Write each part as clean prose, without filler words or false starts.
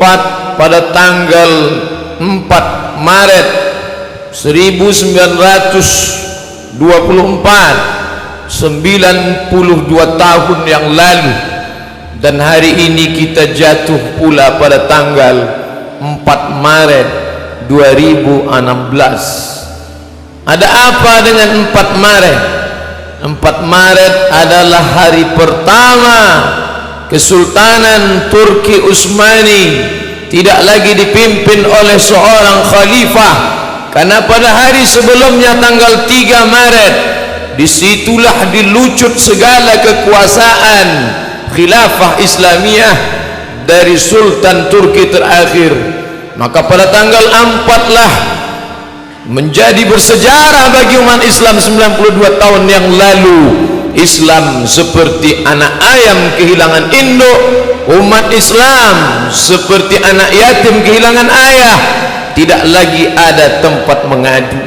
tepat pada tanggal 4 Maret 1924, 92 tahun yang lalu, dan hari ini kita jatuh pula pada tanggal 4 Maret 2016. Ada apa dengan 4 Maret? 4 Maret adalah hari pertama Kesultanan Turki Utsmani tidak lagi dipimpin oleh seorang khalifah, karena pada hari sebelumnya tanggal 3 Maret disitulah dilucut segala kekuasaan khilafah Islamiyah dari Sultan Turki terakhir. Maka pada tanggal 4 lah menjadi bersejarah bagi umat Islam. 92 tahun yang lalu Islam seperti anak ayam kehilangan induk, umat Islam seperti anak yatim kehilangan ayah, tidak lagi ada tempat mengadu.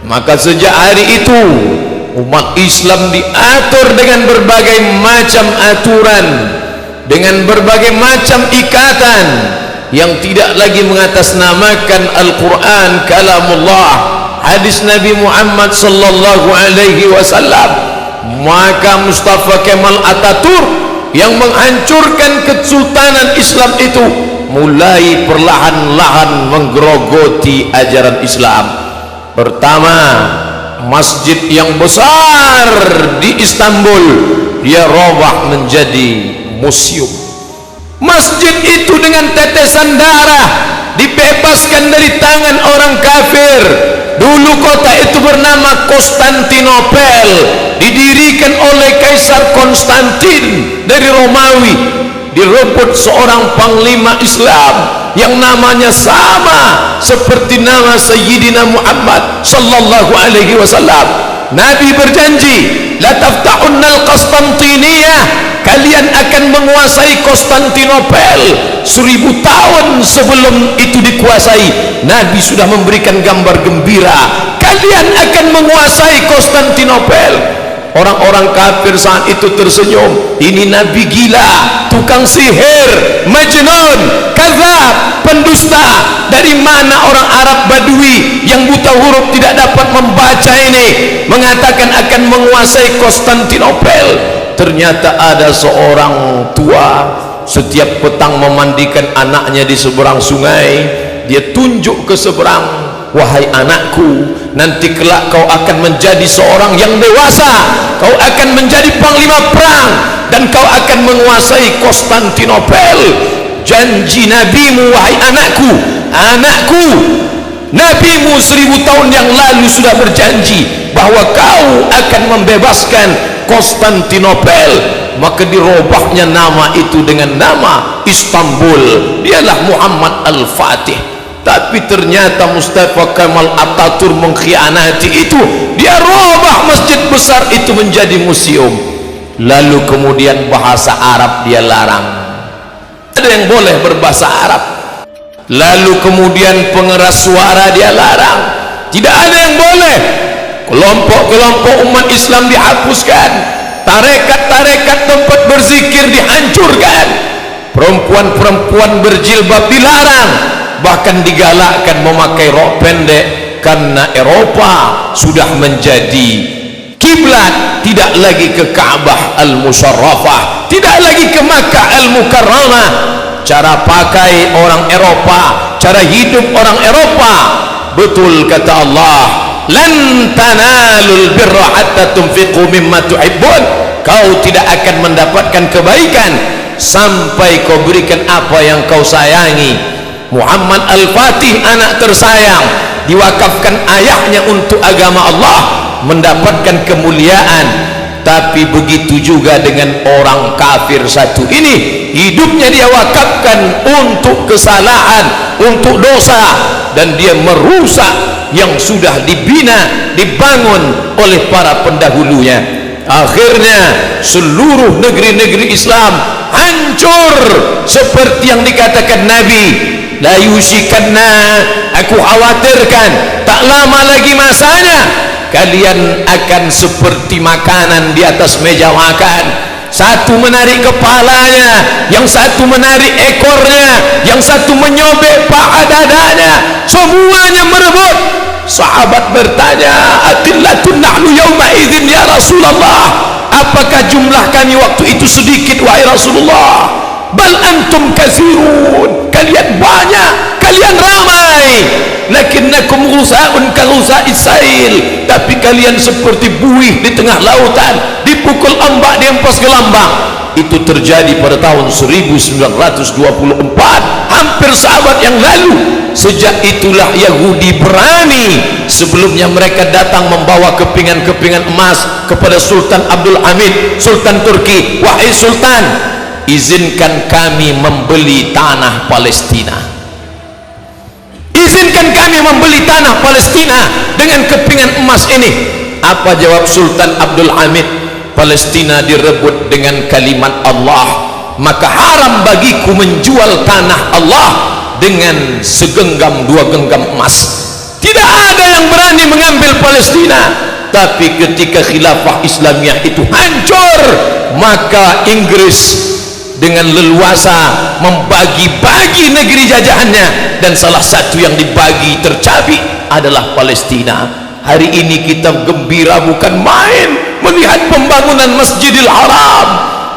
Maka sejak hari itu umat Islam diatur dengan berbagai macam aturan, dengan berbagai macam ikatan yang tidak lagi mengatasnamakan Al-Quran kalamullah, hadis Nabi Muhammad sallallahu alaihi wasallam. Maka Mustafa Kemal Atatürk yang menghancurkan kesultanan Islam itu mulai perlahan-lahan menggerogoti ajaran Islam. Pertama, masjid yang besar di Istanbul dia robah menjadi museum. Masjid itu dengan tetesan darah dibebaskan dari tangan orang kafir. Dulu kota itu bernama Konstantinopel, didirikan oleh Kaisar Konstantin dari Romawi. Direbut seorang panglima Islam yang namanya sama seperti nama Sayyidina Muhammad sallallahu alaihi wasallam. Nabi berjanji, la taftahunnal Konstantiniyah, kalian akan menguasai Konstantinopel. 1000 tahun sebelum itu dikuasai, Nabi sudah memberikan gambar gembira, kalian akan menguasai Konstantinopel. Orang-orang kafir saat itu tersenyum, ini Nabi gila, tukang sihir, majnun, kadzab, pendusta. Dari mana orang Arab Badui yang buta huruf tidak dapat membaca ini mengatakan akan menguasai Konstantinopel? Ternyata ada seorang tua setiap petang memandikan anaknya di seberang sungai. Dia tunjuk ke seberang, wahai anakku, nanti kelak kau akan menjadi seorang yang dewasa, kau akan menjadi panglima perang, dan kau akan menguasai Konstantinopel. Janji nabimu, wahai anakku, anakku, nabimu 1000 tahun yang lalu sudah berjanji bahwa kau akan membebaskan Konstantinopel. Maka dirubahnya nama itu dengan nama Istanbul, dialah Muhammad Al-Fatih. Tapi ternyata Mustafa Kemal Atatürk mengkhianati itu, dia robah masjid besar itu menjadi museum. Lalu kemudian bahasa Arab dia larang, ada yang boleh berbahasa Arab. Lalu kemudian pengeras suara dia larang, tidak ada yang boleh. Kelompok-kelompok umat Islam dihapuskan, tarekat-tarekat tempat berzikir dihancurkan, perempuan-perempuan berjilbab dilarang, bahkan digalakkan memakai rok pendek karena Eropa sudah menjadi kiblat, tidak lagi ke Ka'bah Al-Musharrafah, tidak lagi ke Makkah Al-Mukarramah. Cara pakai orang Eropa, cara hidup orang Eropa, betul kata Allah, lan tanalul birra hatta tunfiqu mimma tuhibbun, kau tidak akan mendapatkan kebaikan sampai kau berikan apa yang kau sayangi. Muhammad Al-Fatih, anak tersayang, diwakafkan ayahnya untuk agama Allah, mendapatkan kemuliaan. Tapi begitu juga dengan orang kafir satu ini, hidupnya dia wakafkan untuk kesalahan, untuk dosa, dan dia merusak yang sudah dibina, dibangun oleh para pendahulunya. Akhirnya seluruh negeri-negeri Islam hancur seperti yang dikatakan Nabi, la yushikanna, aku khawatirkan tak lama lagi masanya kalian akan seperti makanan di atas meja makan. satu menarik kepalanya, yang satu menarik ekornya, yang satu menyobek paha dadanya, semuanya merebut. Sahabat bertanya, atillatun nahnu yawma idzin ya Rasulullah, apakah jumlah kami waktu itu sedikit wahai Rasulullah? Bal antum katsirun, kalian banyak, kalian ramai. Lakinnakum ghusaa'un ka ghusa'is sail, tapi kalian seperti buih di tengah lautan, dipukul ombak dihempas gelombang. Itu terjadi pada tahun 1924, hampir seabad yang lalu. Sejak itulah Yahudi berani. Sebelumnya mereka datang membawa kepingan-kepingan emas kepada Sultan Abdul Hamid, Sultan Turki. Wahai Sultan, izinkan kami membeli tanah Palestina, izinkan kami membeli tanah Palestina dengan kepingan emas ini. Apa jawab Sultan Abdul Hamid? Palestina direbut dengan kalimat Allah, maka haram bagiku menjual tanah Allah dengan segenggam dua genggam emas. Tidak ada yang berani mengambil Palestina. Tapi ketika khilafah Islamiyah itu hancur, maka Inggris dengan leluasa membagi-bagi negeri jajahannya, dan salah satu yang dibagi tercabik adalah Palestina. Hari ini kita gembira bukan main melihat pembangunan Masjidil Haram,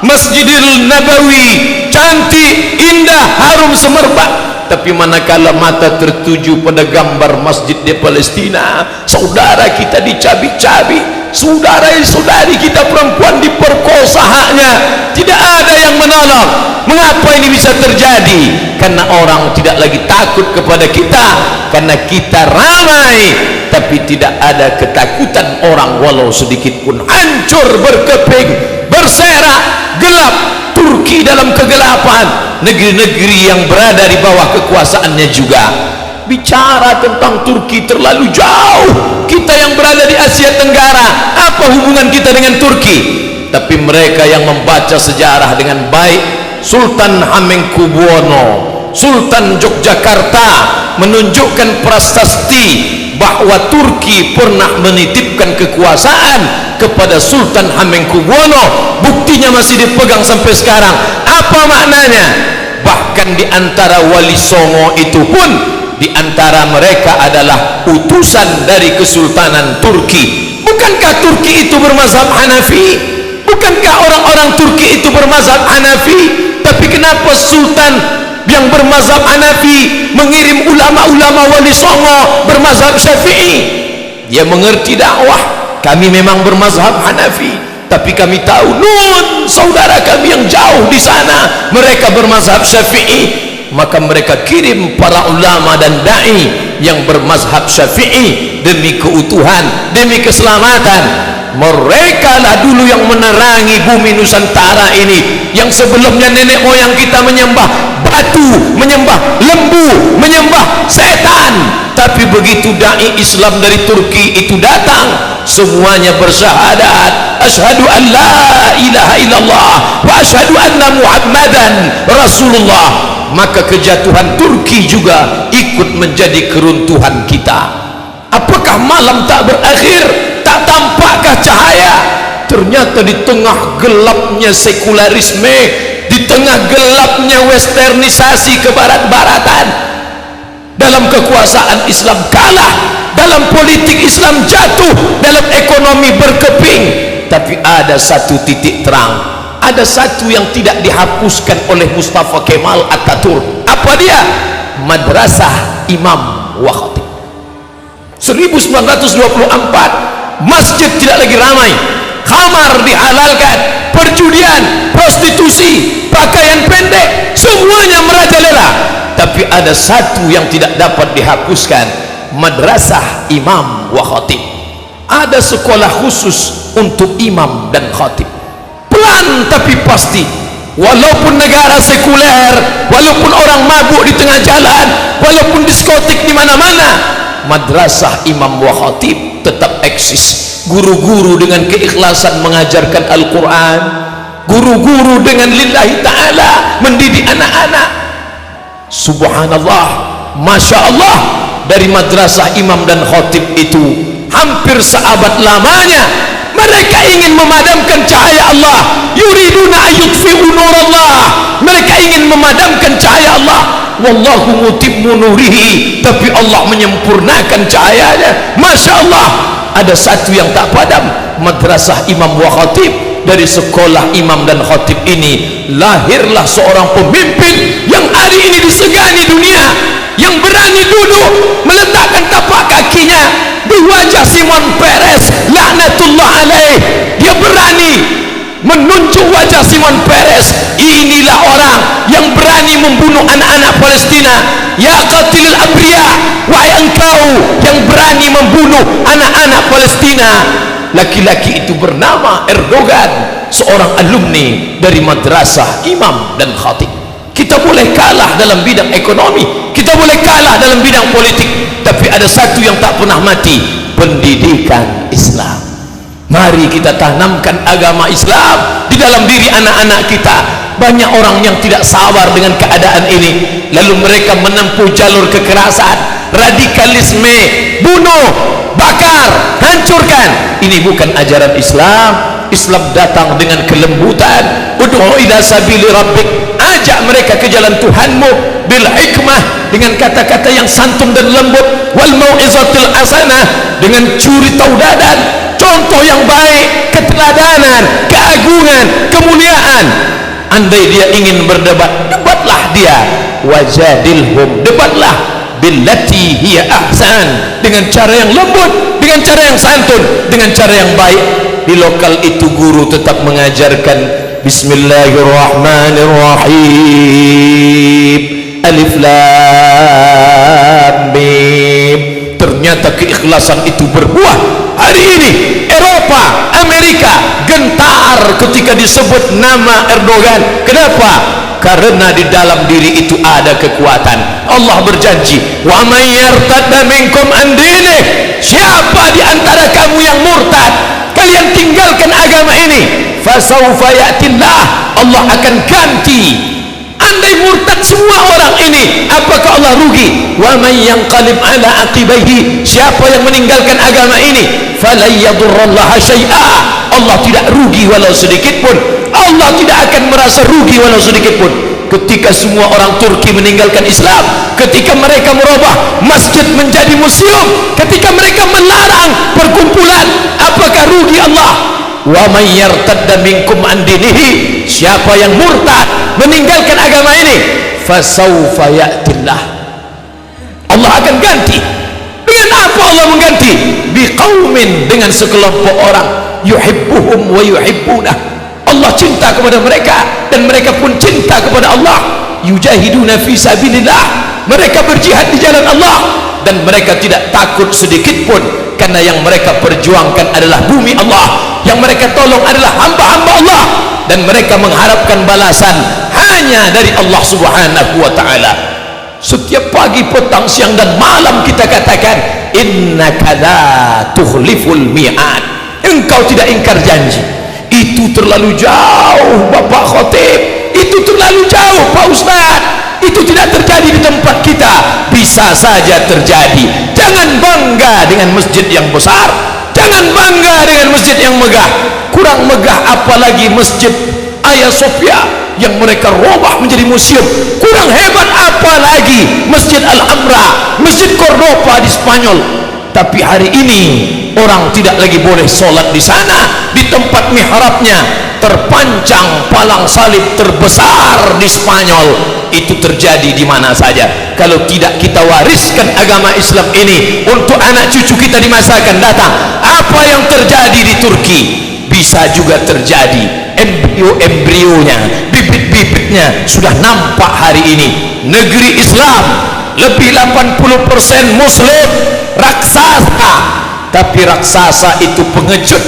Masjidil Nabawi, cantik, indah, harum semerbak. Tapi manakala mata tertuju pada gambar masjid di Palestina, saudara kita dicabik-cabik, saudara-saudari kita perempuan diperkosa haknya, tidak ada yang menolong. Mengapa ini bisa terjadi? Karena orang tidak lagi takut kepada kita, karena kita ramai, tapi tidak ada ketakutan orang walau sedikit pun. Hancur, berkeping, berserak, gelap. Turki dalam kegelapan, negeri-negeri yang berada di bawah kekuasaannya juga. Bicara tentang Turki terlalu jauh. Kita yang berada di Asia Tenggara, apa hubungan kita dengan Turki? Tapi mereka yang membaca sejarah dengan baik, Sultan Hamengkubuwono, Sultan Yogyakarta menunjukkan prasasti bahwa Turki pernah menitipkan kekuasaan kepada Sultan Hamengkubuwono. Buktinya masih dipegang sampai sekarang. Apa maknanya? Bahkan di antara wali songo itu pun, di antara mereka adalah utusan dari Kesultanan Turki. Bukankah Turki itu bermazhab Hanafi? Bukankah orang-orang Turki itu bermazhab Hanafi? Tapi kenapa Sultan yang bermazhab Hanafi mengirim ulama-ulama wali songo bermazhab Syafi'i? Dia mengerti dakwah. Kami memang bermazhab Hanafi, tapi kami tahu nun saudara kami yang jauh di sana mereka bermazhab Syafi'i. Maka mereka kirim para ulama dan dai yang bermazhab Syafi'i demi keutuhan, demi keselamatan. Mereka lah dulu yang menerangi bumi Nusantara ini, yang sebelumnya nenek moyang kita menyembah batu, menyembah lembu, menyembah setan. Tapi begitu dai Islam dari Turki itu datang, semuanya bersyahadat, asyhadu an la ilaha illallah wa asyhadu anna Muhammadan Rasulullah. Maka kejatuhan Turki juga ikut menjadi keruntuhan kita. Apakah malam tak berakhir? Tak tampakkah cahaya? Ternyata di tengah gelapnya sekularisme, di tengah gelapnya westernisasi kebarat-baratan, dalam kekuasaan Islam kalah, dalam politik Islam jatuh, dalam ekonomi berkeping. Tapi ada satu titik terang, ada satu yang tidak dihapuskan oleh Mustafa Kemal Atatürk. Apa dia? Madrasah Imam wa Khatib. 1924 masjid tidak lagi ramai, khamar dihalalkan, perjudian, prostitusi, pakaian pendek, semuanya merajalela. Tapi ada satu yang tidak dapat dihapuskan, Madrasah Imam wa Khatib. Ada sekolah khusus untuk imam dan khatib. Pelan tapi pasti, walaupun negara sekuler, walaupun orang mabuk di tengah jalan, walaupun diskotik di mana-mana, Madrasah Imam wa Khatib tetap eksis. Guru-guru dengan keikhlasan mengajarkan Al-Quran, guru-guru dengan lillahi ta'ala mendidik anak-anak. Subhanallah, Masya Allah, dari Madrasah Imam dan Khatib itu hampir seabad lamanya Mereka ingin memadamkan cahaya Allah. Yuriduna ayutfi'u nurallah. Mereka ingin memadamkan cahaya Allah. Wallahu mutimmu nurihi. Tapi Allah menyempurnakan cahayanya. Masya Allah. Ada satu yang tak padam. Madrasah Imam wa Khatib. Dari sekolah imam dan khatib ini lahirlah seorang pemimpin yang hari ini disegani dunia, yang berani duduk meletakkan tapak kakinya di wajah Simon Peres laknatullah alaih. Dia berani menunjuk wajah Simon Peres. Inilah orang yang berani membunuh anak-anak Palestina. Ya qatilul abriya, wahai engkau yang berani membunuh anak-anak Palestina. Laki-laki itu bernama Erdogan, seorang alumni dari madrasah imam dan khatib. Kita boleh kalah dalam bidang ekonomi, kita boleh kalah dalam bidang politik, tapi ada satu yang tak pernah mati, pendidikan Islam. Mari kita tanamkan agama Islam di dalam diri anak-anak kita. Banyak orang yang tidak sabar dengan keadaan ini, lalu mereka menempuh jalur kekerasan, radikalisme, bunuh, bakar, hancurkan. Ini bukan ajaran Islam. Islam datang dengan kelembutan. Ud'u ila sabili rabbik, ajak mereka ke jalan Tuhanmu bil hikmah, dengan kata-kata yang santun dan lembut, wal mau'izatil hasanah, dengan curi taudadan, contoh yang baik, keteladanan, keagungan, kemuliaan. Andai dia ingin berdebat, debatlah dia. Wajadilhum, debatlah billati hiya ahsan, dengan cara yang lembut, dengan cara yang santun, dengan cara yang baik. Di lokal itu guru tetap mengajarkan Bismillahirrahmanirrahim, Alif Lam Mim. Ternyata keikhlasan itu berbuah. Hari ini Eropa, Amerika gentar ketika disebut nama Erdogan. Kenapa? Karena di dalam diri itu ada kekuatan. Allah berjanji, wa may yartadda minkum an dinih, siapa di antara kamu yang murtad, kalian tinggalkan agama ini, fasawfa ya'tillah, Allah akan ganti. Andai murtad semua orang ini, apakah Allah rugi? Wa may yanqalib ala aqibaihi, siapa yang meninggalkan agama ini, falan yadurrallaha syai'a, Allah tidak rugi walau sedikit pun. Allah tidak akan merasa rugi walau sedikit pun. Ketika semua orang Turki meninggalkan Islam, ketika mereka merubah masjid menjadi museum, ketika mereka melarang perkumpulan, apakah rugi Allah? Wa may yartadda minkum an dinihi, siapa yang murtad meninggalkan agama ini, fasawfa ya'tillah, Allah akan ganti. Dengan apa Allah mengganti? Biqaumin, dengan sekelompok orang, yuhibbuhum wa yuhibbunah, Allah cinta kepada mereka dan mereka pun cinta kepada Allah. Yujahiduna fi sabilillah, mereka berjihad di jalan Allah dan mereka tidak takut sedikit pun, karena yang mereka perjuangkan adalah bumi Allah, yang mereka tolong adalah hamba-hamba Allah, dan mereka mengharapkan balasan hanya dari Allah Subhanahu wa ta'ala. Setiap pagi, petang, siang dan malam kita katakan, innaka la tukhliful mi'ad, engkau tidak ingkar janji. Itu terlalu jauh Bapak Khatib, itu terlalu jauh Pak Ustaz, itu tidak terjadi di tempat kita. Bisa saja terjadi. Jangan bangga dengan masjid yang besar, jangan bangga dengan masjid yang megah. Kurang megah apalagi masjid Hagia Sophia yang mereka robah menjadi museum. Kurang hebat apalagi Masjid Al-Amra, Masjid Cordoba di Spanyol. Tapi hari ini orang tidak lagi boleh sholat di sana. Di tempat mihrabnya terpancang palang salib terbesar di Spanyol. Itu terjadi di mana saja. Kalau tidak kita wariskan agama Islam ini untuk anak cucu kita di masa akan datang, apa yang terjadi di Turki bisa juga terjadi. Embrionya, bibit-bibitnya sudah nampak hari ini. Negeri Islam lebih 80% Muslim, raksasa. Tapi raksasa itu pengecut.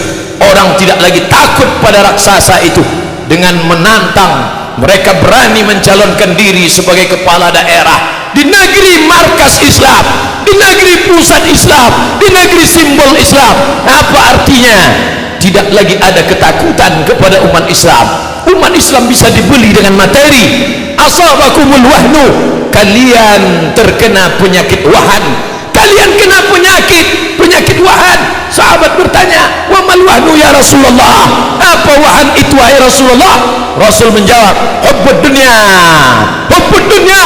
Orang tidak lagi takut pada raksasa itu. Dengan menantang, mereka berani mencalonkan diri sebagai kepala daerah di negeri markas Islam, di negeri pusat Islam, di negeri simbol Islam. Apa artinya? Tidak lagi ada ketakutan kepada umat Islam. Umat Islam bisa dibeli dengan materi. Asabakumul wahnu, kalian terkena penyakit wahan, kalian kena penyakit wahan. Sahabat bertanya, wa mal wahnu ya Rasulullah, apa wahan itu wahai Rasulullah? Rasul menjawab, hubbud dunya, hubbud dunya,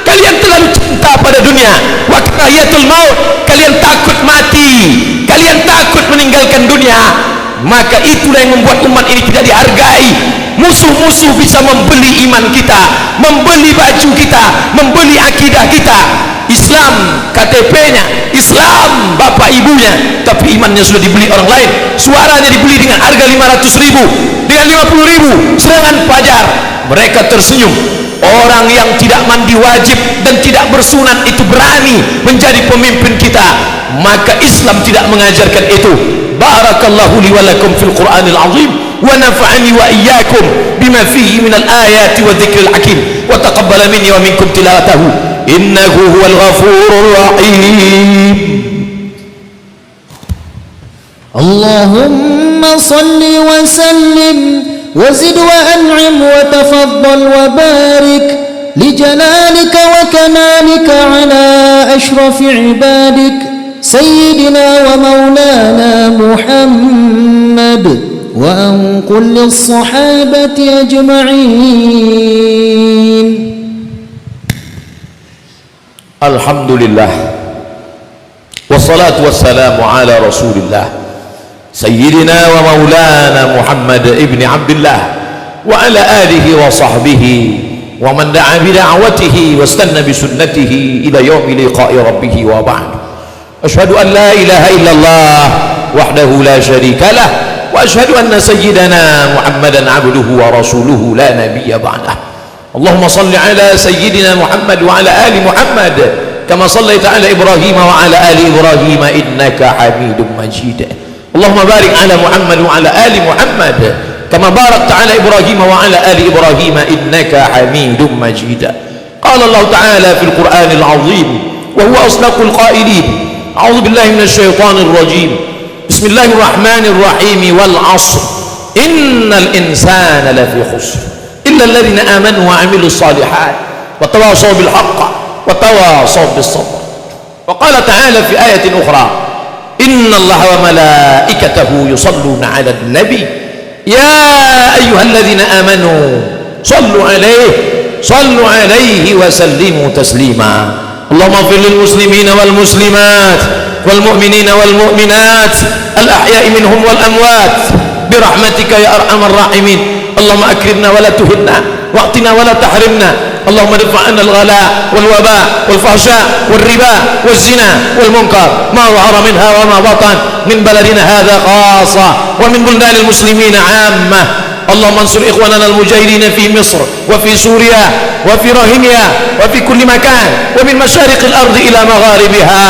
kalian terlalu cinta pada dunia, wa karahiyatul maut, kalian takut mati, kalian takut meninggalkan dunia. Maka itulah yang membuat umat ini tidak dihargai. Musuh-musuh bisa membeli iman kita, membeli baju kita, membeli akidah kita. Islam KTP-nya, Islam bapak ibunya, tapi imannya sudah dibeli orang lain. Suaranya dibeli dengan harga 500.000, dengan 50.000 serangan fajar. Mereka tersenyum. Orang yang tidak mandi wajib dan tidak bersunat itu berani menjadi pemimpin kita. Maka Islam tidak mengajarkan itu. Barakallahu li wa lakum fil Qur'anil azim wa nafa'ani wa iyyakum bima fihi minal ayati wa dzikril hakim wa taqabbala minni wa minkum tilawatahu innahu huwal ghafurur rahim. Allahumma salli wa sallim wa zid wa an'im wa tafaddal wa barik li jalalika wa kamalika ala ashrafi ibadik سيدنا ومولانا محمد وأن كل الصحابة أجمعين. الحمد لله والصلاة والسلام على رسول الله سيدنا ومولانا محمد ابن عبد الله وعلى آله وصحبه ومن دعا بدعوته واستنى بسنته إلى يوم لقاء ربه وبعد. أشهد أن لا إله إلا الله وحده لا شريك له وأشهد أن سيدنا محمدا عبده ورسوله لا نبي بعده. اللهم صل على سيدنا محمد وعلى آل محمد كما صليت على إبراهيم وعلى آل إبراهيم إنك حميد مجيد. اللهم بارك على محمد وعلى آل محمد كما باركت على إبراهيم وعلى آل إبراهيم إنك حميد مجيد. قال الله تعالى في القرآن العظيم وهو أصدق القائلين أعوذ بالله من الشيطان الرجيم بسم الله الرحمن الرحيم والعصر إن الإنسان لفي خسر إلا الذين آمنوا وعملوا الصالحات وتواصوا بالحق وتواصوا بالصبر. وقال تعالى في آية أخرى إن الله وملائكته يصلون على النبي يا أيها الذين آمنوا صلوا عليه وسلموا تسليما. اللهم اغفر للمسلمين والمسلمات والمؤمنين والمؤمنات الأحياء منهم والأموات برحمتك يا أرحم الراحمين. اللهم أكرمنا ولا تهنا واعطنا ولا تحرمنا. اللهم ادفع عنا الغلاء والوباء والفحشاء والربا والزنا والمنكر ما ظهر منها وما بطن من بلدنا هذا خاصة ومن بلدان المسلمين عامة. اللهم انصر إخواننا المجاهدين في مصر وفي سوريا وفي روهينيا وفي كل مكان ومن مشارق الأرض إلى مغاربها.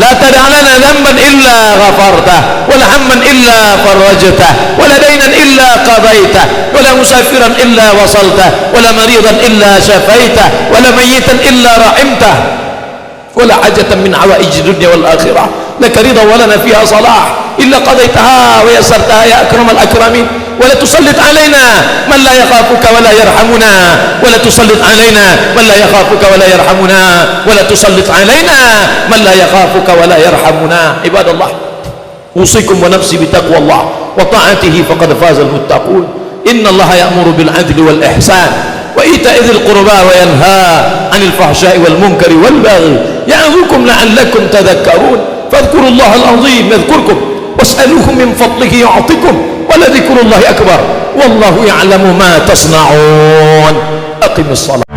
لا تدع لنا ذنبا إلا غفرته ولا هما إلا فرجته ولا دينا إلا قضيته ولا مسافرا إلا وصلته ولا مريضا إلا شفيته ولا ميتا إلا رحمته ولا حاجة من عوائج الدنيا والآخرة لك رضا ولنا فيها صلاح إلا قضيتها ويسرتها يا أكرم الأكرمين. ولا تسلط علينا من لا يخافك ولا يرحمنا ولا تسلط علينا من لا يخافك ولا يرحمنا ولا تسلط علينا من لا يخافك ولا يرحمنا. عباد الله أوصيكم ونفسي بتقوى الله وطاعته فقد فاز المتقون. إن الله يأمر بالعدل والإحسان وإيتاء ذي القربى وينهى عن الفحشاء والمنكر والبغي يعظكم لعلكم تذكرون. فاذكروا الله العظيم يذكركم واسألوه من فضله يعطكم ولذكر الله أكبر والله يعلم ما تصنعون. أقم الصلاة.